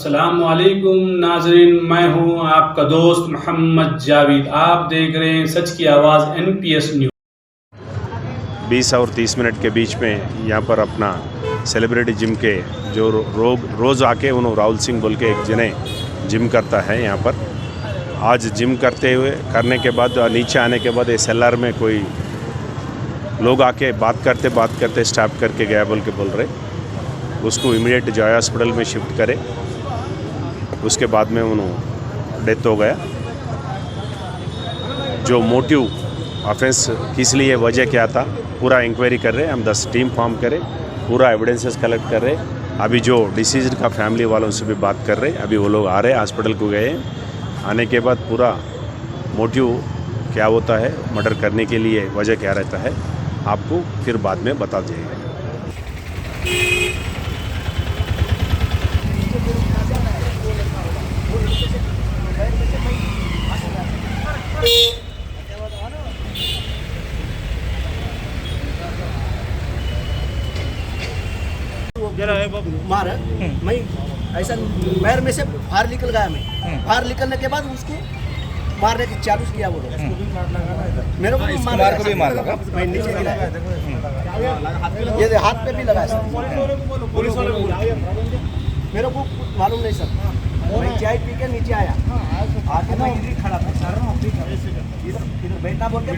अस्सलामुअलैकुम नाज़रीन, मैं हूं आपका दोस्त मोहम्मद जावेद। आप देख रहे हैं सच की आवाज़ NPS न्यूज़। 20 और 30 मिनट के बीच में यहाँ पर अपना सेलिब्रिटी जिम के जो रोज़ आके उन्होंने राहुल सिंह बोल के एक जने जिम करता है यहाँ पर। आज जिम करने के बाद नीचे आने के बाद SLR में कोई लोग आके बात करते स्टॉप करके गया बोल रहे। उसको इमीडिएट जॉय हॉस्पिटल में शिफ्ट करे। उसके बाद में उन्होंने डेथ हो गया। जो मोटिव ऑफेंस किस लिए वजह क्या था पूरा इंक्वायरी कर रहे हैं हम। 10 टीम फॉर्म करें, पूरा एविडेंसेस कलेक्ट कर रहे हैं। अभी जो डिसीज का फैमिली वालों से भी बात कर रहे हैं। अभी वो लोग आ रहे हैं, हॉस्पिटल को गए। आने के बाद पूरा मोटिव क्या होता है, मर्डर करने के लिए वजह क्या रहता है, आपको फिर बाद में बता देंगे। मार मैं ऐसा पैर में से बाहर निकल गया। मैं बाहर निकलने के बाद उसको मारने की चालू किया। वो मेरे को भी मार लगा। मैं नीचे गिरा, ये हाथ पे भी लगा। मेरे को मालूम नहीं सर। मैं चाय पी के नीचे आया, आके मैं खड़ा था सर। इधर बेटा बोल के